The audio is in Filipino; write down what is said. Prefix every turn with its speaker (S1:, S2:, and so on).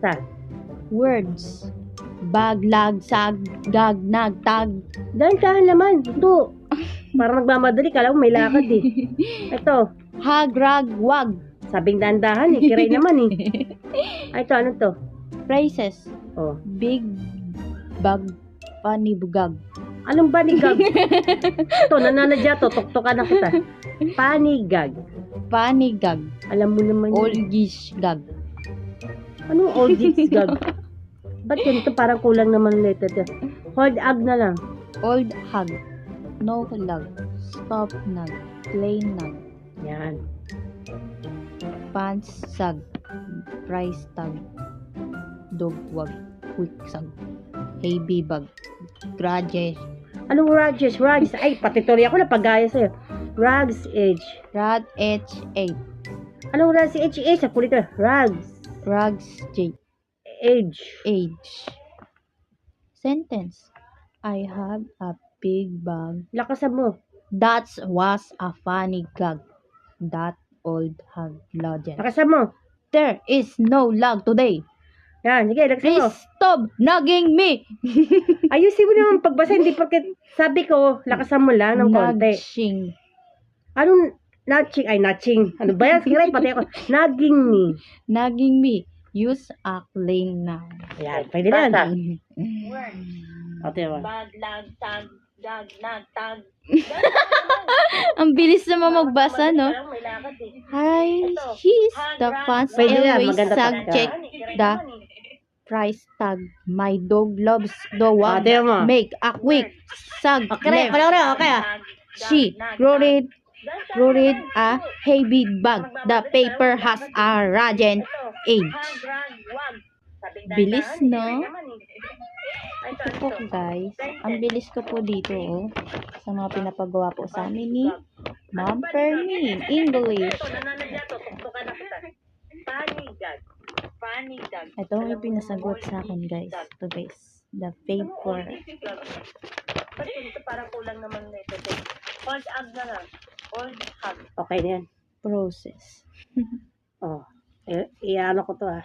S1: Sa?
S2: Words. Bag, lag, sag, gag, nag, tag.
S1: Dahan naman. Ito. Parang nagmamadali. Kala ko may lakad eh. Ito.
S2: Hag, rag, wag.
S1: Sabing dahan eh. Kiray naman eh. Ay, ito. Ano to?
S2: Phrases.
S1: Oh.
S2: Big, bag, panibugag.
S1: Anong banigag? Ito, nananadya to. Tuktukan na kita. Panigag.
S2: Panigag.
S1: Alam mo naman yun.
S2: Olgish gag.
S1: Anong oldies gag? Ba't ganito? Parang kulang naman letter. Hold ag na lang.
S2: Old hug. No lag. Stop nag. Plain nag.
S1: Yan.
S2: Pants sag. Price tag. Dog wag. Quick sag. Heavy bag. Grudges.
S1: Anong rags? Rags. Ay, patituloy ako na pagaya sa'yo. Rags edge.
S2: Rad H8.
S1: Anong rags edge? Sa kulit na. Rags
S2: Rugs J.
S1: edge.
S2: Age. Sentence. I have a big bag.
S1: Lakasan mo.
S2: That was a funny gag. That old hag legend.
S1: Lakasan mo.
S2: There is no lag today.
S1: Yan, sige, lakasan mo.
S2: Please stop nagging me.
S1: Ayusin mo naman pagbasa. Hindi porket sabi ko, lakasan mo lang ng konti.
S2: Nudging.
S1: Anong nudging? Ay, nudging. Ano ba yan? Sige, pati ako. Nagging me.
S2: Nagging me. Use a clean noun.
S1: Yan, pwede na. Ate mo.
S3: Bag, lag, tag, gag, nag, tag.
S2: Ang bilis naman magbasa, no?
S1: May lakad eh.
S2: Hi, he's the fans
S1: Pwede na,
S2: always
S1: maganda
S2: sag
S1: talaga.
S2: check the price tag. My dog loves the one.
S1: Ate mo.
S2: Make a quick sag.
S1: Okay na, okay ah.
S2: She wrote a heavy bag. The paper has a ragent age. Bilis, no? Ito po guys, ang bilis ko po dito oh, sa mga pinapagawa po sa amin ni Ma'am Fermin English.
S3: Panigag.
S2: Ito ang yung pinasagot sa akin guys. Ito guys, the paper.
S3: Ba't ito parang kulang naman na ito? Hold ag na lang. Hold hug.
S1: Okay na yan.
S2: Process.
S1: Oh. Iano ko to ah.